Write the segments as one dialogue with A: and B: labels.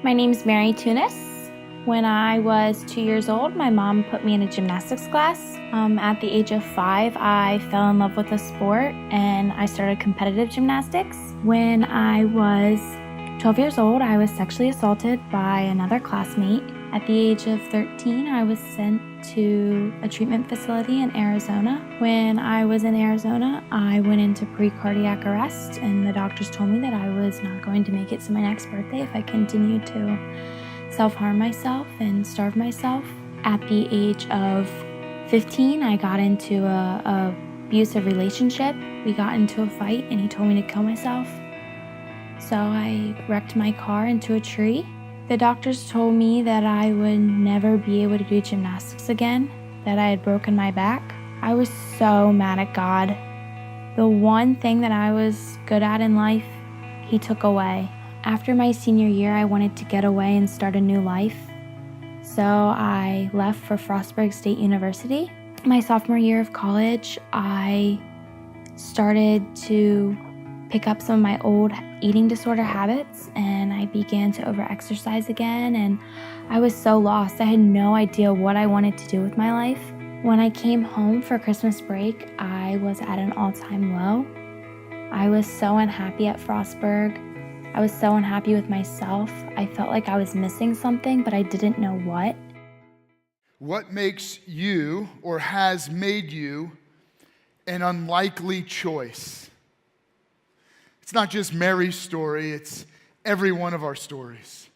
A: My name's Mary Tunis. When I was 2 years old, my mom put me in a gymnastics class. At the age of 5, I fell in love with a sport and I started competitive gymnastics. When I was 12 years old, I was sexually assaulted by another classmate. At the age of 13, I was sent to a treatment facility in Arizona. When I was in Arizona, I went into pre-cardiac arrest, and the doctors told me that I was not going to make it to my next birthday if I continued to self-harm myself and starve myself. At the age of 15, I got into a abusive relationship. We got into a fight and he told me to kill myself. So I wrecked my car into a tree. The doctors told me that I would never be able to do gymnastics again, that I had broken my back. I was so mad at God. The one thing that I was good at in life, he took away. After my senior year, I wanted to get away and start a new life. So I left for Frostburg State University. My sophomore year of college, I started to pick up some of my old eating disorder habits, and I began to overexercise again, and I was so lost. I had no idea what I wanted to do with my life. When I came home for Christmas break, I was at an all-time low. I was so unhappy at Frostburg. I was so unhappy with myself. I felt like I was missing something, but I didn't know what.
B: What makes you or has made you an unlikely choice? It's not just Mary's story, it's every one of our stories.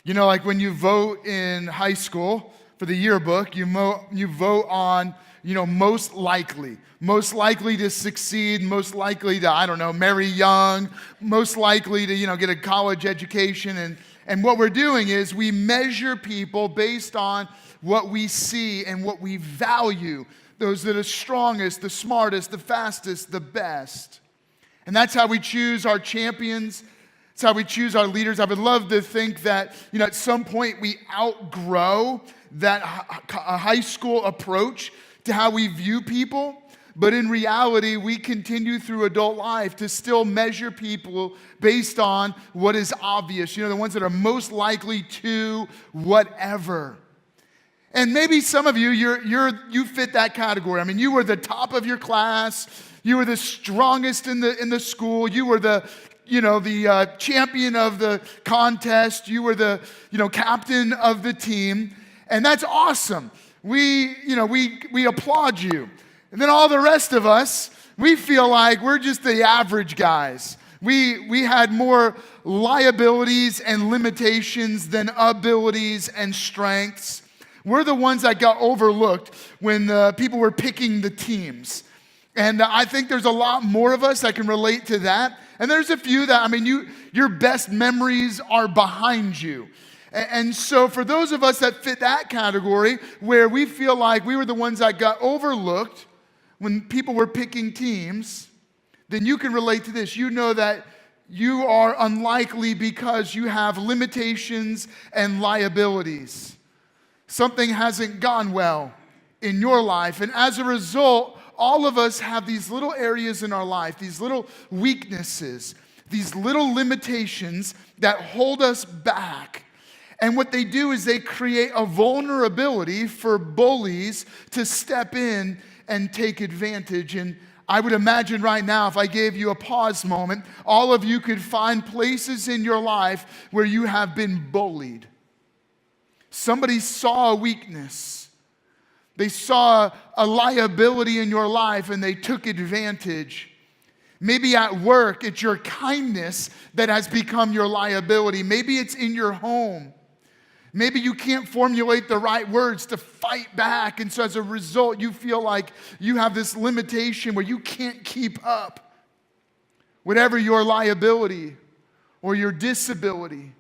B: You know, like when you vote in high school for the yearbook, you vote on, most likely to succeed, most likely to, marry young, most likely to, get a college education. And what we're doing is we measure people based on what we see and what we value, those that are strongest, the smartest, the fastest, the best. And that's how we choose our champions. That's how we choose our leaders. I would love to think that, at some point we outgrow that high school approach to how we view people. But in reality, we continue through adult life to still measure people based on what is obvious. The ones that are most likely to whatever. And maybe some of you, you fit that category. I mean, you were the top of your class. You were the strongest in the school. You were the champion of the contest. You were the, captain of the team. And that's awesome. We applaud you. And then all the rest of us, we feel like we're just the average guys. We had more liabilities and limitations than abilities and strengths. We're the ones that got overlooked when people were picking the teams. And I think there's a lot more of us that can relate to that. And there's a few that, your best memories are behind you. And so for those of us that fit that category, where we feel like we were the ones that got overlooked when people were picking teams, then you can relate to this. You know that you are unlikely because you have limitations and liabilities. Something hasn't gone well in your life. And as a result, all of us have these little areas in our life, these little weaknesses, these little limitations that hold us back. And what they do is they create a vulnerability for bullies to step in and take advantage. And I would imagine right now, if I gave you a pause moment, all of you could find places in your life where you have been bullied. Somebody saw a weakness. They saw a liability in your life and they took advantage. Maybe at work, it's your kindness that has become your liability. Maybe it's in your home. Maybe you can't formulate the right words to fight back. And so as a result, you feel like you have this limitation where you can't keep up. Whatever your liability or your disability,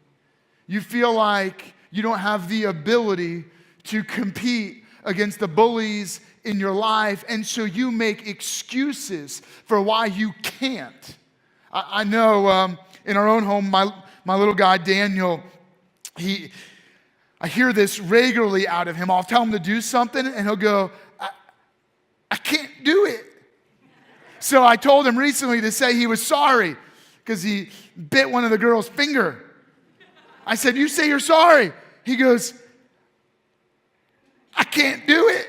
B: you feel like you don't have the ability to compete against the bullies in your life, and so you make excuses for why you can't. I know in our own home, my little guy, Daniel, I hear this regularly out of him. I'll tell him to do something, and he'll go, I can't do it. So I told him recently to say he was sorry because he bit one of the girls' finger. I said, you say you're sorry. He goes, I can't do it.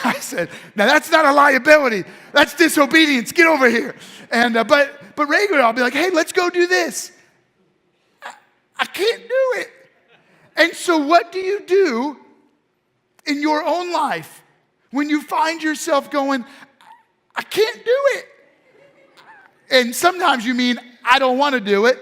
B: I said, now that's not a liability. That's disobedience. Get over here. And but regularly I'll be like, hey, let's go do this. I can't do it. And so what do you do in your own life when you find yourself going, I can't do it? And sometimes you mean, I don't want to do it.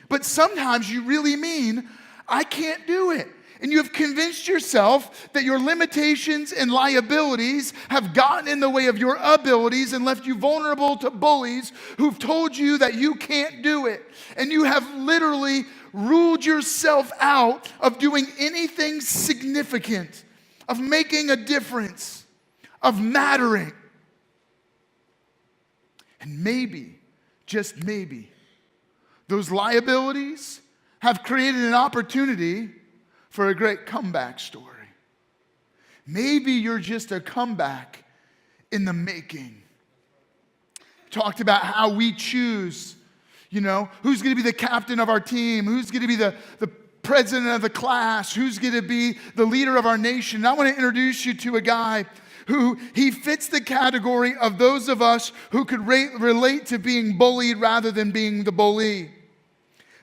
B: But sometimes you really mean, I can't do it. And you have convinced yourself that your limitations and liabilities have gotten in the way of your abilities and left you vulnerable to bullies who've told you that you can't do it. And you have literally ruled yourself out of doing anything significant, of making a difference, of mattering. And maybe, just maybe, those liabilities have created an opportunity for a great comeback story. Maybe you're just a comeback in the making. Talked about how we choose, who's going to be the captain of our team, who's going to be the president of the class, who's going to be the leader of our nation. And I want to introduce you to a guy who he fits the category of those of us who could relate to being bullied rather than being the bully.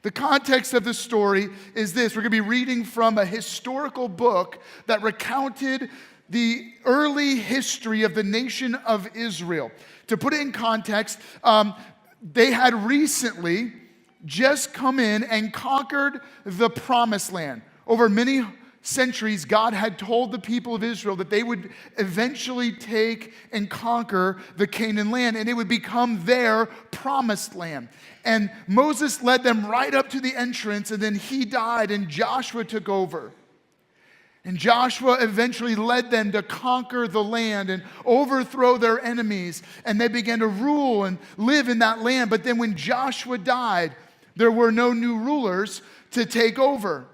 B: The context of the story is this. We're going to be reading from a historical book that recounted the early history of the nation of Israel. To put it in context, they had recently just come in and conquered the Promised Land. Over many centuries, God had told the people of Israel that they would eventually take and conquer the Canaan land, and it would become their promised land. And Moses led them right up to the entrance, and then he died, and Joshua took over. And Joshua eventually led them to conquer the land and overthrow their enemies, and they began to rule and live in that land. But then when Joshua died, there were no new rulers to take over.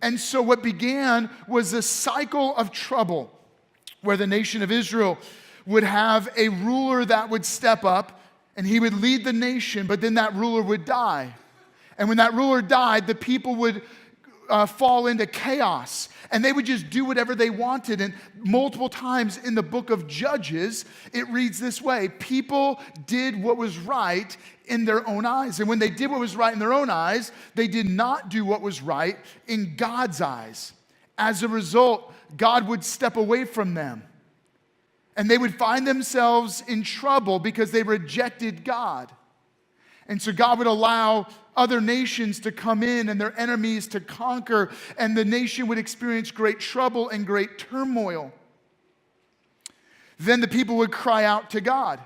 B: And so what began was a cycle of trouble where the nation of Israel would have a ruler that would step up and he would lead the nation, but then that ruler would die. And when that ruler died, the people would fall into chaos and they would just do whatever they wanted. And multiple times in the book of Judges, it reads this way: people did what was right in their own eyes. And when they did what was right in their own eyes, they did not do what was right in God's eyes. As a result, God would step away from them. And they would find themselves in trouble because they rejected God. And so God would allow other nations to come in and their enemies to conquer, and the nation would experience great trouble and great turmoil. Then the people would cry out to God.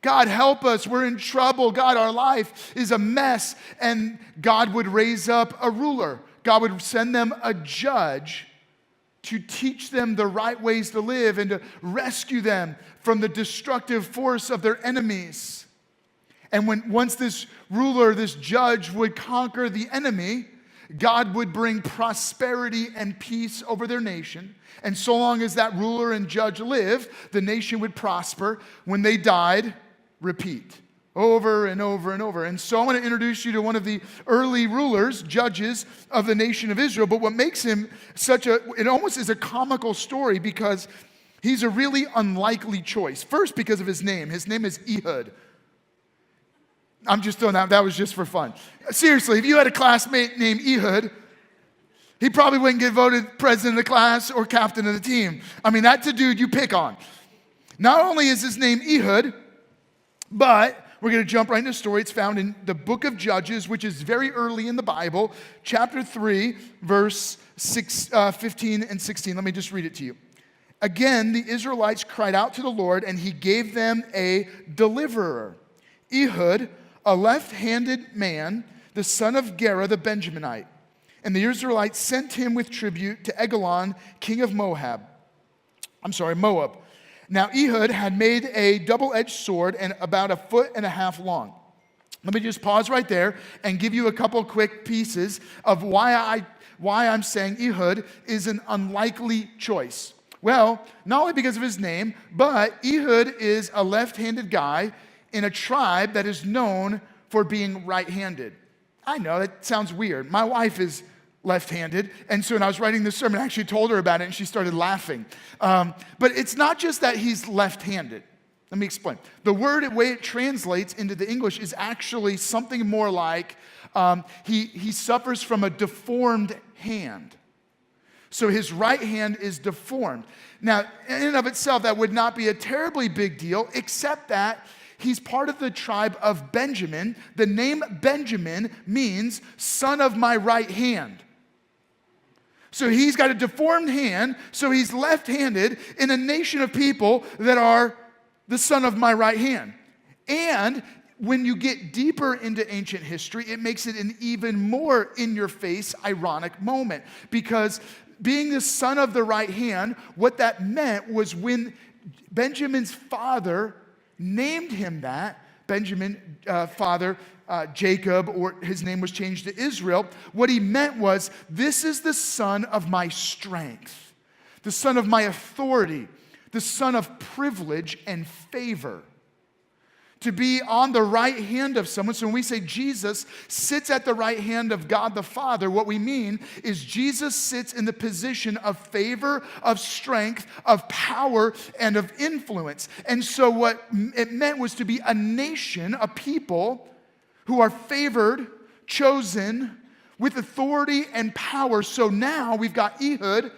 B: God, help us. We're in trouble. God, our life is a mess. And God would raise up a ruler. God would send them a judge to teach them the right ways to live and to rescue them from the destructive force of their enemies. And once this ruler, this judge would conquer the enemy, God would bring prosperity and peace over their nation. And so long as that ruler and judge lived, the nation would prosper. When they died, repeat. Over and over and over. And so I want to introduce you to one of the early rulers, judges of the nation of Israel. But what makes him it almost is a comical story because he's a really unlikely choice. First, because of his name. His name is Ehud. I'm just throwing that was just for fun. Seriously, if you had a classmate named Ehud, he probably wouldn't get voted president of the class or captain of the team. I mean, that's a dude you pick on. Not only is his name Ehud, but we're going to jump right into the story. It's found in the book of Judges, which is very early in the Bible, chapter 3, verse 15 and 16. Let me just read it to you. Again, the Israelites cried out to the Lord, and he gave them a deliverer. Ehud, a left-handed man, the son of Gera the Benjaminite. And the Israelites sent him with tribute to Eglon, king of Moab. Now Ehud had made a double-edged sword and about 1.5 feet long. Let me just pause right there and give you a couple quick pieces of why I'm saying Ehud is an unlikely choice. Well, not only because of his name, but Ehud is a left-handed guy in a tribe that is known for being right-handed. I know, that sounds weird. My wife is left-handed, and so when I was writing this sermon, I actually told her about it, and she started laughing. But it's not just that he's left-handed. Let me explain. The word, the way it translates into the English is actually something more like he suffers from a deformed hand. So his right hand is deformed. Now, in and of itself, that would not be a terribly big deal, except that he's part of the tribe of Benjamin. The name Benjamin means son of my right hand. So he's got a deformed hand, so he's left-handed in a nation of people that are the son of my right hand. And when you get deeper into ancient history, it makes it an even more in-your-face, ironic moment. Because being the son of the right hand, what that meant was when Benjamin's father named him that, Benjamin, father Jacob, or his name was changed to Israel, what he meant was, this is the son of my strength, the son of my authority, the son of privilege and favor. To be on the right hand of someone. So when we say Jesus sits at the right hand of God the Father, what we mean is Jesus sits in the position of favor, of strength, of power, and of influence. And so what it meant was to be a nation, a people who are favored, chosen, with authority and power. So now we've got Ehud,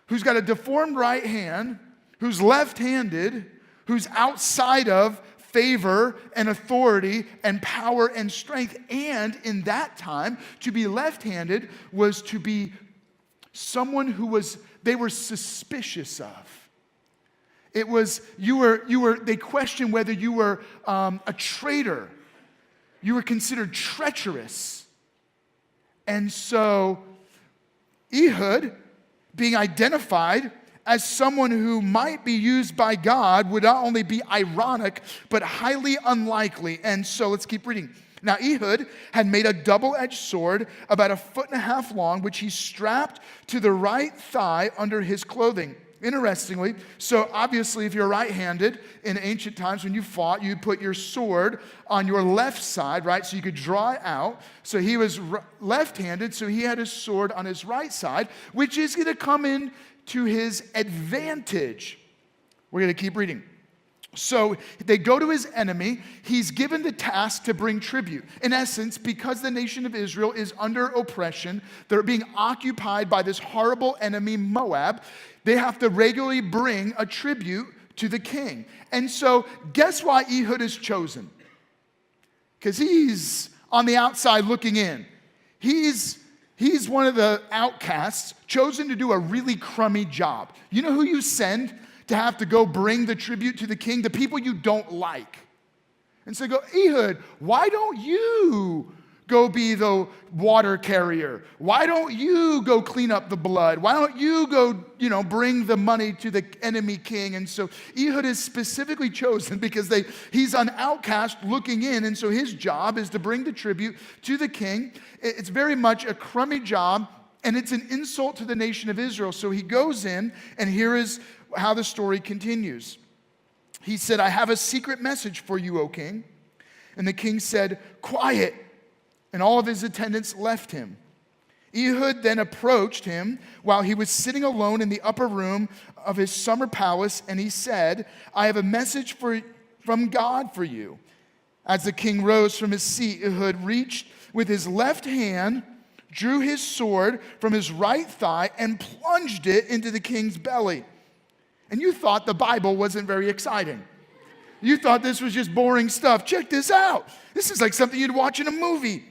B: who's got a deformed right hand, who's left-handed, who's outside of favor and authority and power and strength. And in that time, to be left-handed was to be someone they were suspicious of. It was, they questioned whether you were a traitor. You were considered treacherous. And so Ehud, being identified as someone who might be used by God, would not only be ironic, but highly unlikely. And so let's keep reading. Now Ehud had made a double-edged sword about 1.5 feet long, which he strapped to the right thigh under his clothing. Interestingly, so obviously if you're right-handed, in ancient times when you fought, you put your sword on your left side, right? So you could draw it out. So he was left-handed, so he had his sword on his right side, which is going to come in to his advantage. We're going to keep reading. So they go to his enemy. He's given the task to bring tribute. In essence, because the nation of Israel is under oppression, they're being occupied by this horrible enemy, Moab, they have to regularly bring a tribute to the king. And so guess why Ehud is chosen? Because he's on the outside looking in. He's one of the outcasts chosen to do a really crummy job. You know who you send to have to go bring the tribute to the king? The people you don't like. And so go, Ehud, why don't you go be the water carrier? Why don't you go clean up the blood? Why don't you go, bring the money to the enemy king? And so Ehud is specifically chosen because he's an outcast looking in, and so his job is to bring the tribute to the king. It's very much a crummy job, and it's an insult to the nation of Israel. So he goes in, and here is how the story continues. He said, I have a secret message for you, O king. And the king said, quiet. And all of his attendants left him. Ehud then approached him while he was sitting alone in the upper room of his summer palace, and he said, I have a message from God for you. As the king rose from his seat, Ehud reached with his left hand, drew his sword from his right thigh, and plunged it into the king's belly. And you thought the Bible wasn't very exciting. You thought this was just boring stuff. Check this out. This is like something you'd watch in a movie.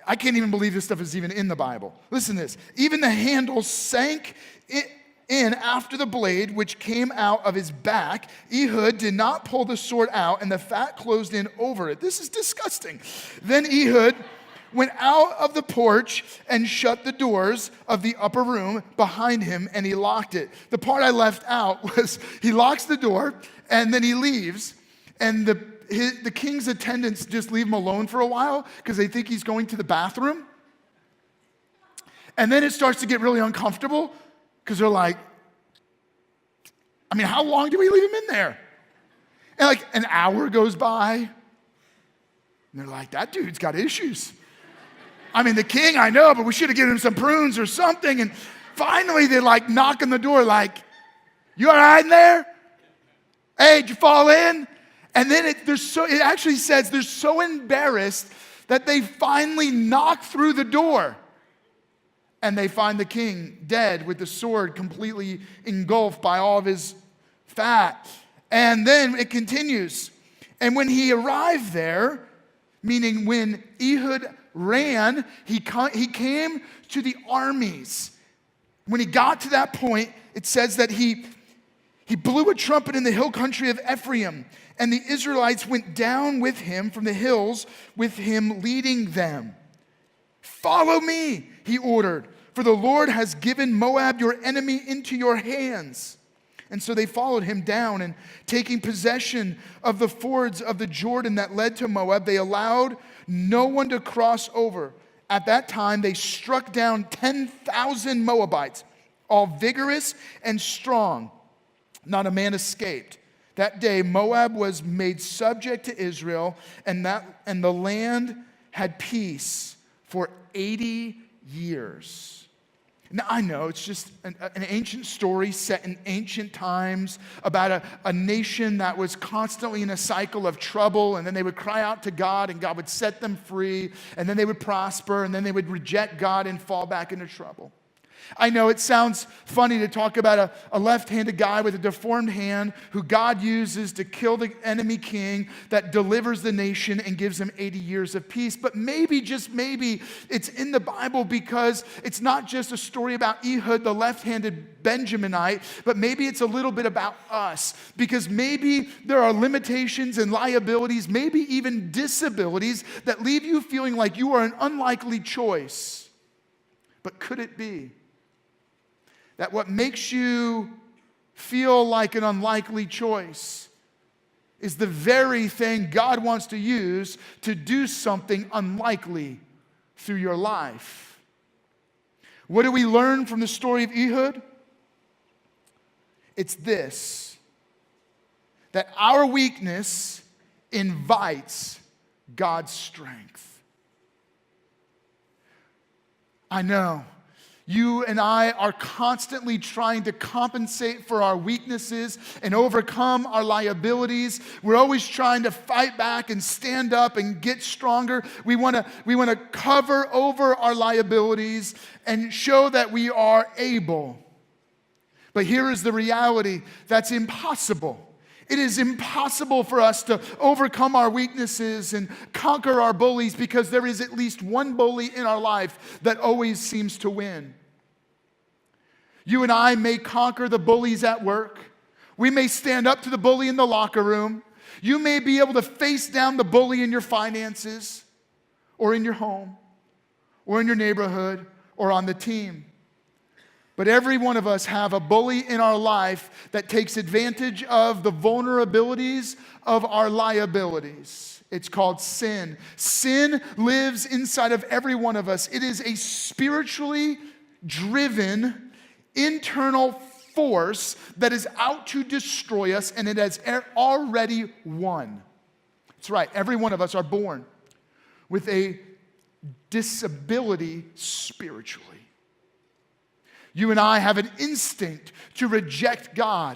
B: I can't even believe this stuff is even in the Bible. Listen to this. Even the handle sank in after the blade, which came out of his back. Ehud did not pull the sword out, and the fat closed in over it. This is disgusting. Then Ehud went out of the porch and shut the doors of the upper room behind him, and he locked it. The part I left out was he locks the door, and then he leaves, and the king's attendants just leave him alone for a while because they think he's going to the bathroom. And then it starts to get really uncomfortable because they're like, how long do we leave him in there? And like an hour goes by, And they're like, that dude's got issues. I mean, the king, I know, but we should have given him some prunes or something. And finally, they like knock on the door like, you all right in there? Hey, did you fall in? And then it actually says they're so embarrassed that they finally knock through the door. And they find the king dead with the sword completely engulfed by all of his fat. And then it continues. And when he arrived there, meaning when Ehud ran, he came to the armies. When he got to that point, it says that he blew a trumpet in the hill country of Ephraim, and the Israelites went down with him from the hills, with him leading them. Follow me, he ordered, for the Lord has given Moab, your enemy, into your hands. And so they followed him down, and taking possession of the fords of the Jordan that led to Moab, they allowed no one to cross over. At that time, they struck down 10,000 Moabites, all vigorous and strong. Not a man escaped. That day, Moab was made subject to Israel, and the land had peace for 80 years. Now, I know it's just an ancient story set in ancient times about a nation that was constantly in a cycle of trouble, and then they would cry out to God, and God would set them free, and then they would prosper, and then they would reject God and fall back into trouble. I know it sounds funny to talk about a left-handed guy with a deformed hand who God uses to kill the enemy king that delivers the nation and gives them 80 years of peace. But maybe, just maybe, it's in the Bible because it's not just a story about Ehud, the left-handed Benjaminite, but maybe it's a little bit about us, because maybe there are limitations and liabilities, maybe even disabilities that leave you feeling like you are an unlikely choice. But could it be that what makes you feel like an unlikely choice is the very thing God wants to use to do something unlikely through your life? What do we learn from the story of Ehud? It's this: that our weakness invites God's strength. I know you and I are constantly trying to compensate for our weaknesses and overcome our liabilities. We're always trying to fight back and stand up and get stronger. We want to cover over our liabilities and show that we are able. But here is the reality: that's impossible. It is impossible for us to overcome our weaknesses and conquer our bullies, because there is at least one bully in our life that always seems to win. You and I may conquer the bullies at work. We may stand up to the bully in the locker room. You may be able to face down the bully in your finances, or in your home, or in your neighborhood, or on the team. But every one of us have a bully in our life that takes advantage of the vulnerabilities of our liabilities. It's called sin. Sin lives inside of every one of us. It is a spiritually driven internal force that is out to destroy us, and it has already won. That's right. Every one of us are born with a disability spiritually. You and I have an instinct to reject God.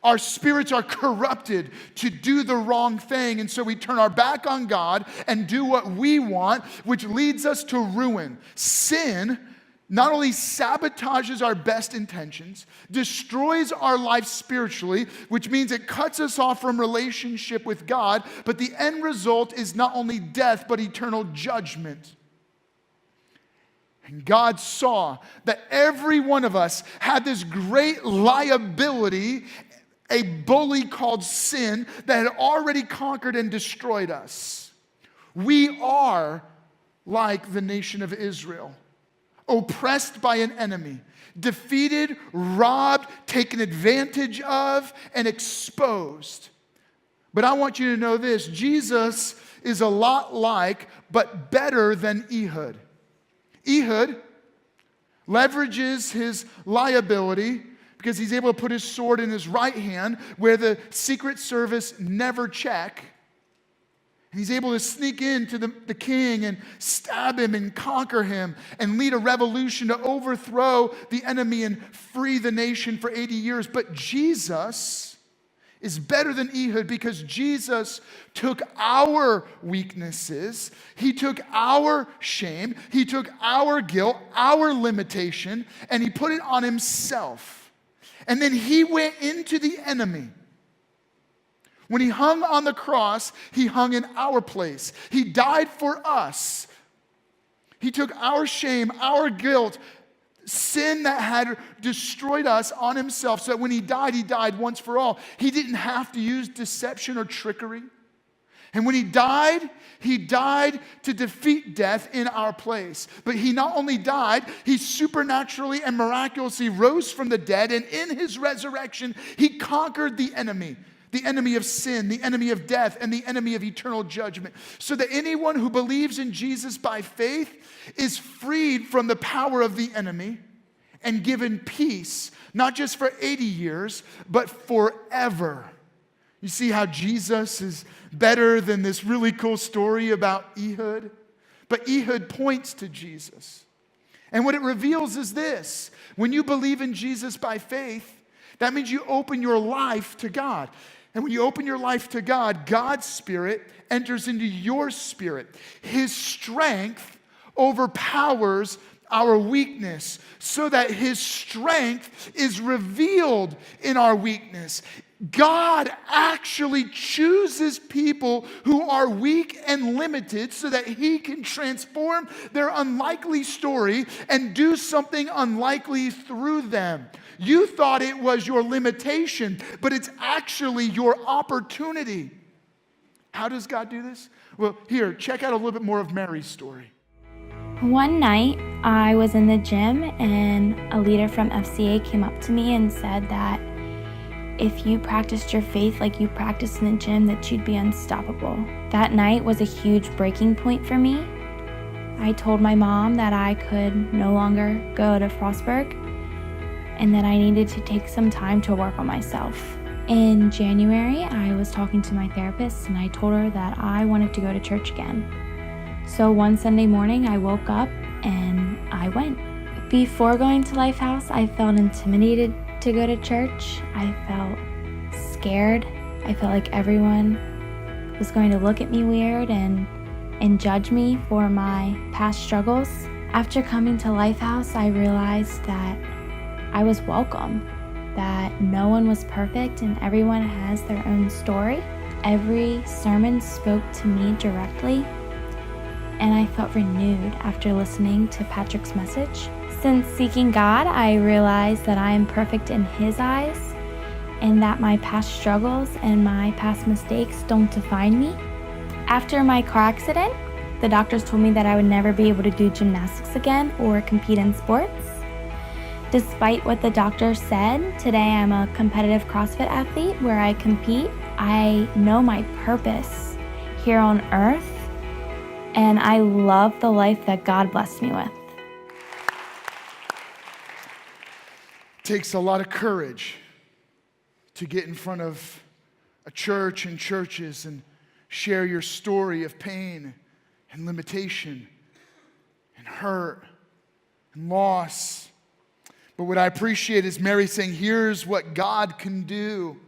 B: Our spirits are corrupted to do the wrong thing, and so we turn our back on God and do what we want, which leads us to ruin. Sin not only sabotages our best intentions, destroys our life spiritually, which means it cuts us off from relationship with God, but the end result is not only death, but eternal judgment. And God saw that every one of us had this great liability, a bully called sin, that had already conquered and destroyed us. We are like the nation of Israel, oppressed by an enemy, defeated, robbed, taken advantage of, and exposed. But I want you to know this: Jesus is a lot like, but better than Ehud. Ehud leverages his liability because he's able to put his sword in his right hand, where the Secret Service never check. And he's able to sneak into the king and stab him and conquer him and lead a revolution to overthrow the enemy and free the nation for 80 years. But Jesus is better than Ehud because Jesus took our weaknesses. He took our shame. He took our guilt, our limitation, and he put it on himself. And then he went into the enemy. When he hung on the cross, he hung in our place. He died for us. He took our shame, our guilt, sin that had destroyed us on himself, so that when he died once for all. He didn't have to use deception or trickery. And when he died to defeat death in our place. But he not only died, he supernaturally and miraculously rose from the dead, and in his resurrection, he conquered the enemy of sin, the enemy of death, and the enemy of eternal judgment. So that anyone who believes in Jesus by faith is freed from the power of the enemy and given peace, not just for 80 years, but forever. You see how Jesus is better than this really cool story about Ehud? But Ehud points to Jesus. And what it reveals is this: when you believe in Jesus by faith, that means you open your life to God. And when you open your life to God, God's Spirit enters into your spirit. His strength overpowers our weakness, so that his strength is revealed in our weakness. God actually chooses people who are weak and limited so that he can transform their unlikely story and do something unlikely through them. You thought it was your limitation, but it's actually your opportunity. How does God do this? Well, here, check out a little bit more of Mary's story.
A: One night, I was in the gym and a leader from FCA came up to me and said that if you practiced your faith like you practiced in the gym, that you'd be unstoppable. That night was a huge breaking point for me. I told my mom that I could no longer go to Frostburg and that I needed to take some time to work on myself. In January, I was talking to my therapist and I told her that I wanted to go to church again. So one Sunday morning, I woke up and I went. Before going to Lifehouse, I felt intimidated to go to church. I felt scared. I felt like everyone was going to look at me weird and judge me for my past struggles. After coming to Lifehouse, I realized that I was welcome, that no one was perfect and everyone has their own story. Every sermon spoke to me directly, and I felt renewed after listening to Patrick's message. Since seeking God, I realized that I am perfect in His eyes and that my past struggles and my past mistakes don't define me. After my car accident, the doctors told me that I would never be able to do gymnastics again or compete in sports. Despite what the doctor said, today I'm a competitive CrossFit athlete where I compete. I know my purpose here on earth, and I love the life that God blessed me with.
B: It takes a lot of courage to get in front of a church and churches and share your story of pain and limitation and hurt and loss. But what I appreciate is Mary saying, here's what God can do.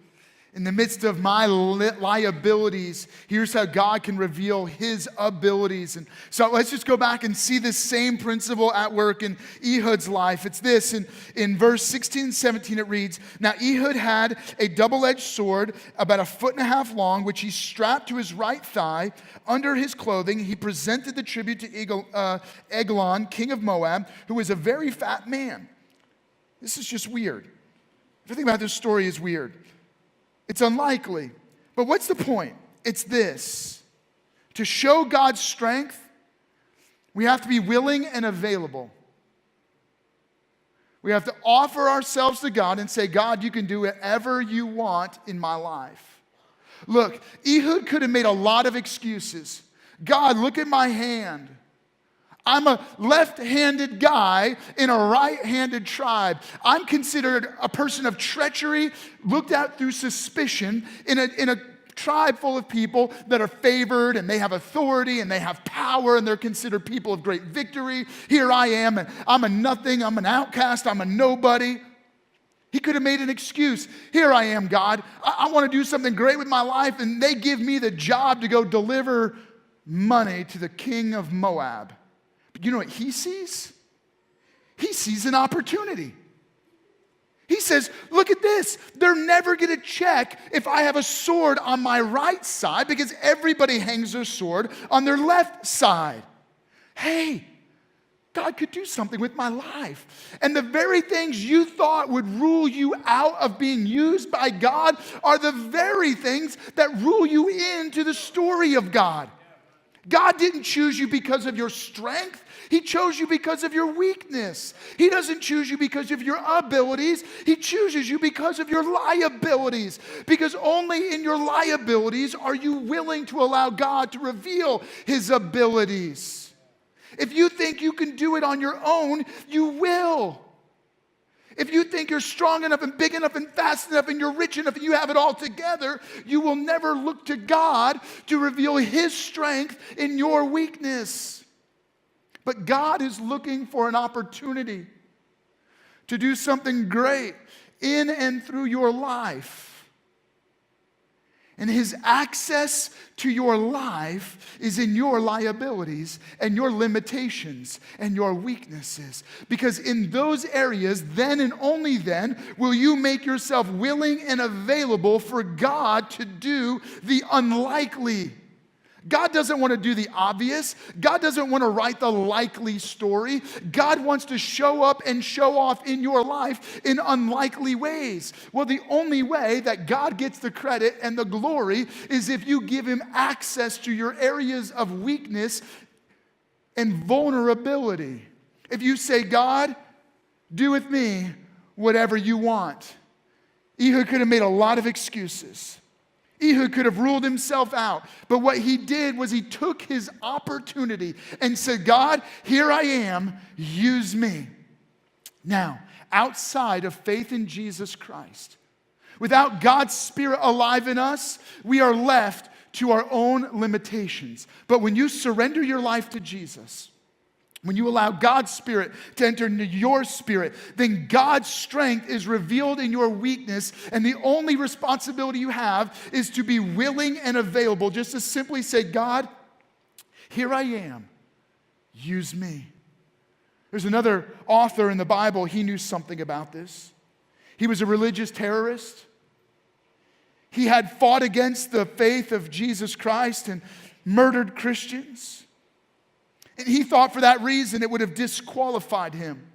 B: In the midst of my liabilities, here's how God can reveal His abilities. And so let's just go back and see this same principle at work in Ehud's life. It's this, in verse 16 and 17 it reads, "Now Ehud had a double-edged sword about 1.5 feet long, which he strapped to his right thigh. Under his clothing he presented the tribute to Eglon, king of Moab, who was a very fat man." This is just weird. Everything about this story is weird. It's unlikely. But what's the point? It's this. To show God's strength, we have to be willing and available. We have to offer ourselves to God and say, God, you can do whatever you want in my life. Look, Ehud could have made a lot of excuses. God, look at my hand. I'm a left-handed guy in a right-handed tribe. I'm considered a person of treachery, looked at through suspicion in a tribe full of people that are favored and they have authority and they have power and they're considered people of great victory. Here I am, and I'm a nothing, I'm an outcast, I'm a nobody. He could have made an excuse. Here I am, God. I want to do something great with my life, and they give me the job to go deliver money to the king of Moab. But you know what he sees? He sees an opportunity. He says, look at this. They're never going to check if I have a sword on my right side because everybody hangs their sword on their left side. Hey, God could do something with my life. And the very things you thought would rule you out of being used by God are the very things that rule you into the story of God. God didn't choose you because of your strength. He chose you because of your weakness. He doesn't choose you because of your abilities. He chooses you because of your liabilities. Because only in your liabilities are you willing to allow God to reveal His abilities. If you think you can do it on your own, you will. If you think you're strong enough and big enough and fast enough and you're rich enough and you have it all together, you will never look to God to reveal His strength in your weakness. But God is looking for an opportunity to do something great in and through your life. And His access to your life is in your liabilities and your limitations and your weaknesses. Because in those areas, then and only then, will you make yourself willing and available for God to do the unlikely. God doesn't want to do the obvious. God doesn't want to write the likely story. God wants to show up and show off in your life in unlikely ways. Well, the only way that God gets the credit and the glory is if you give Him access to your areas of weakness and vulnerability. If you say, God, do with me whatever you want. Ehud could have made a lot of excuses. Ehud could have ruled himself out. But what he did was he took his opportunity and said, God, here I am, use me. Now, outside of faith in Jesus Christ, without God's Spirit alive in us, we are left to our own limitations. But when you surrender your life to Jesus, when you allow God's Spirit to enter into your spirit, then God's strength is revealed in your weakness, and the only responsibility you have is to be willing and available, just to simply say, God, here I am, use me. There's another author in the Bible, he knew something about this. He was a religious terrorist. He had fought against the faith of Jesus Christ and murdered Christians. And he thought for that reason it would have disqualified him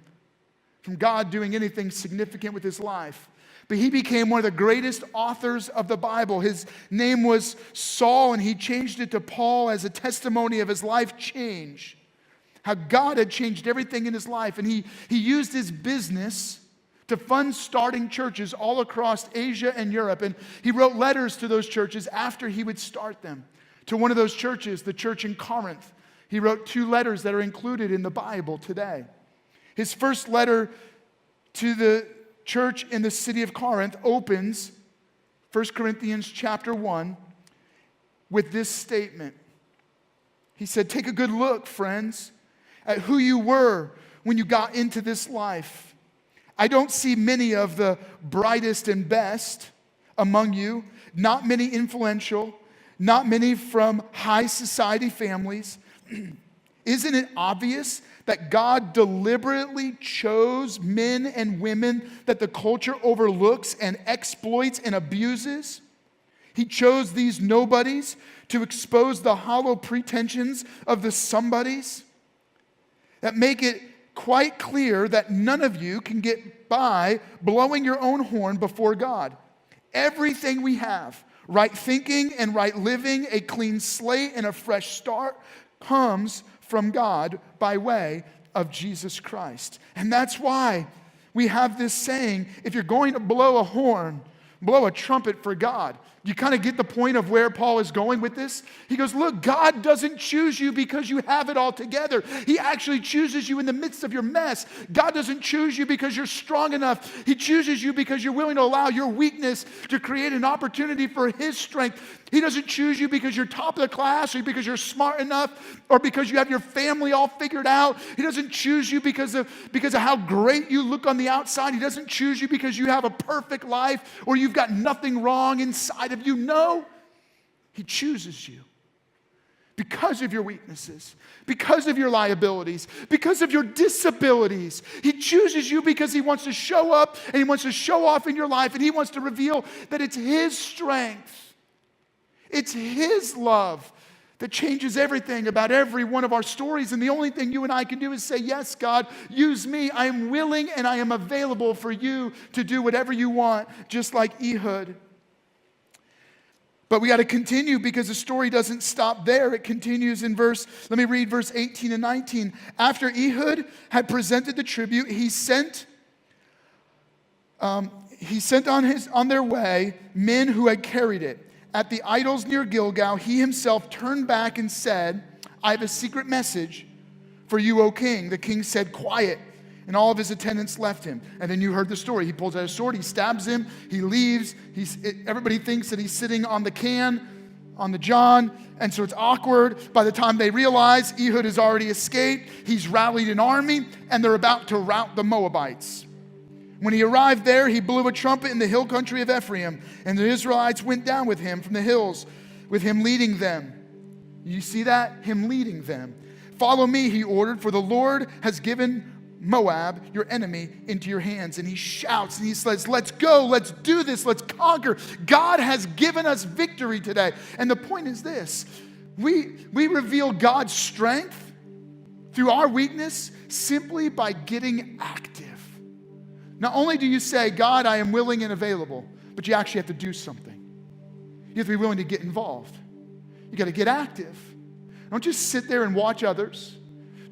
B: from God doing anything significant with his life. But he became one of the greatest authors of the Bible. His name was Saul, and he changed it to Paul as a testimony of his life change. How God had changed everything in his life. And he used his business to fund starting churches all across Asia and Europe. And he wrote letters to those churches after he would start them. To one of those churches, the church in Corinth, he wrote 2 letters that are included in the Bible today. His first letter to the church in the city of Corinth opens 1 Corinthians chapter 1 with this statement. He said, take a good look, friends, at who you were when you got into this life. I don't see many of the brightest and best among you, not many influential, not many from high society families. Isn't it obvious that God deliberately chose men and women that the culture overlooks and exploits and abuses? He chose these nobodies to expose the hollow pretensions of the somebodies that make it quite clear that none of you can get by blowing your own horn before God. Everything we have, right thinking and right living, a clean slate and a fresh start, comes from God by way of Jesus Christ. And that's why we have this saying, if you're going to blow a horn, blow a trumpet for God. You kind of get the point of where Paul is going with this? He goes, look, God doesn't choose you because you have it all together. He actually chooses you in the midst of your mess. God doesn't choose you because you're strong enough. He chooses you because you're willing to allow your weakness to create an opportunity for His strength. He doesn't choose you because you're top of the class or because you're smart enough or because you have your family all figured out. He doesn't choose you because of how great you look on the outside. He doesn't choose you because you have a perfect life or you've got nothing wrong inside of you. No, He chooses you because of your weaknesses, because of your liabilities, because of your disabilities. He chooses you because He wants to show up and He wants to show off in your life, and He wants to reveal that it's His strength. It's His love that changes everything about every one of our stories. And the only thing you and I can do is say, yes, God, use me. I am willing and I am available for you to do whatever you want, just like Ehud. But we got to continue because the story doesn't stop there. It continues in let me read verse 18 and 19. After Ehud had presented the tribute, he sent on their way men who had carried it. At the idols near Gilgal, he himself turned back and said, I have a secret message for you, O king. The king said, quiet. And all of his attendants left him. And then you heard the story. He pulls out a sword, he stabs him, he leaves. Everybody thinks that he's sitting on the john. And so it's awkward. By the time they realize Ehud has already escaped, he's rallied an army, and they're about to rout the Moabites. When he arrived there, he blew a trumpet in the hill country of Ephraim, and the Israelites went down with him from the hills, with him leading them. You see that? Him leading them. Follow me, he ordered, for the Lord has given Moab, your enemy, into your hands. And he shouts and he says, let's go, let's do this, let's conquer. God has given us victory today. And the point is this, we reveal God's strength through our weakness simply by getting active. Not only do you say, God, I am willing and available, but you actually have to do something. You have to be willing to get involved. You got to get active. Don't just sit there and watch others.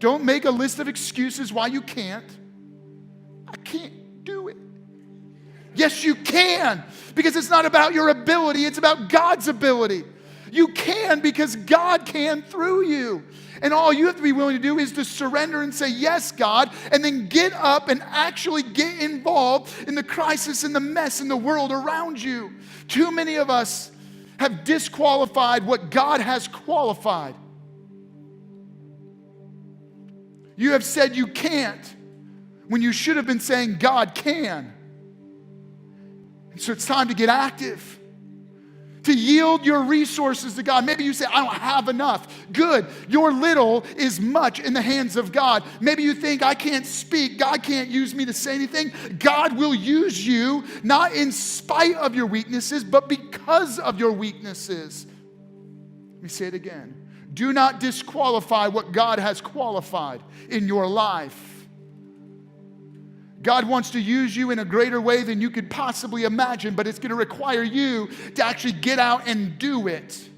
B: Don't make a list of excuses why you can't. I can't do it. Yes, you can, because it's not about your ability, it's about God's ability. You can because God can through you. And all you have to be willing to do is to surrender and say, yes, God, and then get up and actually get involved in the crisis and the mess in the world around you. Too many of us have disqualified what God has qualified. You have said you can't when you should have been saying God can. And so it's time to get active. To yield your resources to God. Maybe you say, I don't have enough. Good. Your little is much in the hands of God. Maybe you think, I can't speak. God can't use me to say anything. God will use you, not in spite of your weaknesses, but because of your weaknesses. Let me say it again. Do not disqualify what God has qualified in your life. God wants to use you in a greater way than you could possibly imagine, but it's going to require you to actually get out and do it.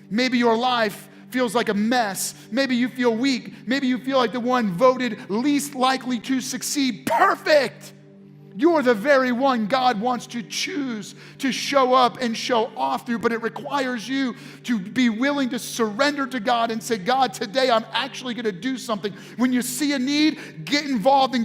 B: Maybe your life feels like a mess. Maybe you feel weak. Maybe you feel like the one voted least likely to succeed. Perfect! You're the very one God wants to choose to show up and show off through, but it requires you to be willing to surrender to God and say, God, today I'm actually going to do something. When you see a need, get involved and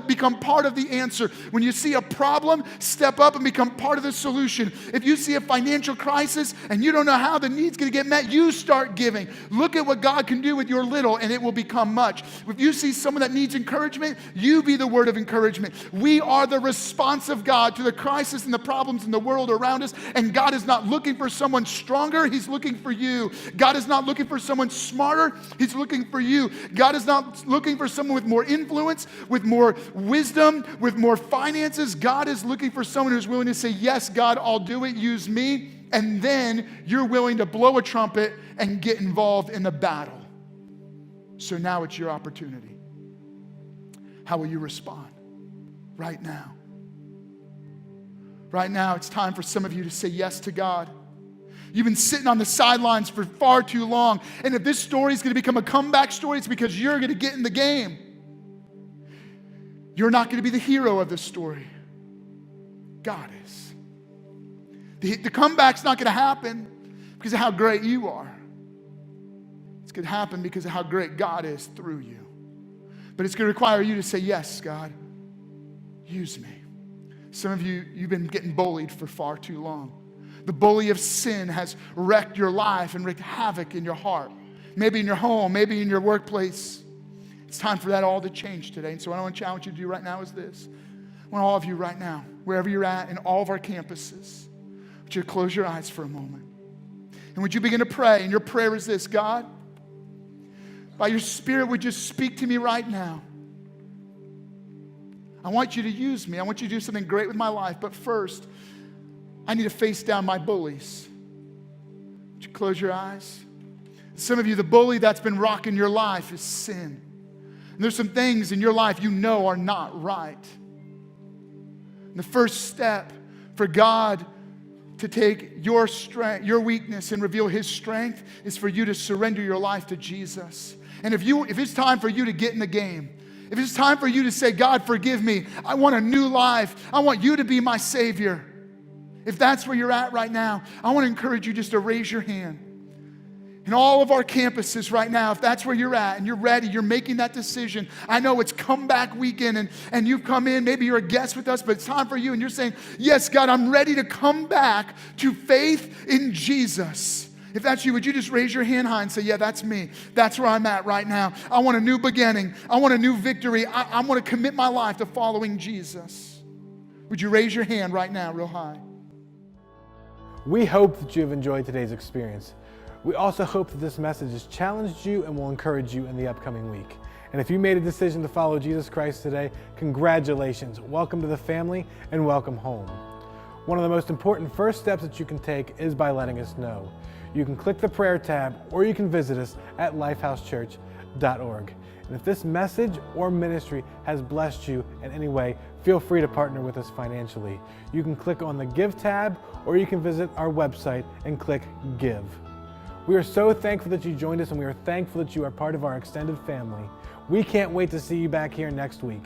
B: become part of the answer. When you see a problem, step up and become part of the solution. If you see a financial crisis and you don't know how the need's going to get met, you start giving. Look at what God can do with your little and it will become much. If you see someone that needs encouragement, you be the word of encouragement. We are the response of God to the crisis and the problems in the world around us. And God is not looking for someone stronger. He's looking for you. God is not looking for someone smarter. He's looking for you. God is not looking for someone with more influence, with more wisdom, with more finances. God is looking for someone who's willing to say, yes, God, I'll do it. Use me. And then you're willing to blow a trumpet and get involved in the battle. So now it's your opportunity. How will you respond? Right now. Right now, it's time for some of you to say yes to God. You've been sitting on the sidelines for far too long. And if this story is going to become a comeback story, it's because you're going to get in the game. You're not going to be the hero of this story. God is. The comeback's not going to happen because of how great you are. It's going to happen because of how great God is through you. But it's going to require you to say, yes, God, use me. Some of you, you've been getting bullied for far too long. The bully of sin has wrecked your life and wreaked havoc in your heart. Maybe in your home, maybe in your workplace. It's time for that all to change today. And so what I want to challenge you to do right now is this. I want all of you right now, wherever you're at, in all of our campuses, I want you to close your eyes for a moment. And would you begin to pray? And your prayer is this: God, by your Spirit, would you speak to me right now? I want you to use me. I want you to do something great with my life. But first, I need to face down my bullies. Would you close your eyes? Some of you, the bully that's been rocking your life is sin. And there's some things in your life you know are not right. And the first step for God to take your strength, your weakness, and reveal His strength is for you to surrender your life to Jesus. And if it's time for you to get in the game, if it's time for you to say, God, forgive me, I want a new life, I want you to be my Savior. If that's where you're at right now, I want to encourage you just to raise your hand. In all of our campuses right now, if that's where you're at and you're ready, you're making that decision. I know it's comeback weekend and you've come in, maybe you're a guest with us, but it's time for you and you're saying, yes, God, I'm ready to come back to faith in Jesus. If that's you, would you just raise your hand high and say, yeah, that's me. That's where I'm at right now. I want a new beginning. I want a new victory. I want to commit my life to following Jesus. Would you raise your hand right now real high?
C: We hope that you've enjoyed today's experience. We also hope that this message has challenged you and will encourage you in the upcoming week. And if you made a decision to follow Jesus Christ today, congratulations. Welcome to the family and welcome home. One of the most important first steps that you can take is by letting us know. You can click the prayer tab or you can visit us at lifehousechurch.org. And if this message or ministry has blessed you in any way, feel free to partner with us financially. You can click on the Give tab or you can visit our website and click Give. We are so thankful that you joined us and we are thankful that you are part of our extended family. We can't wait to see you back here next week.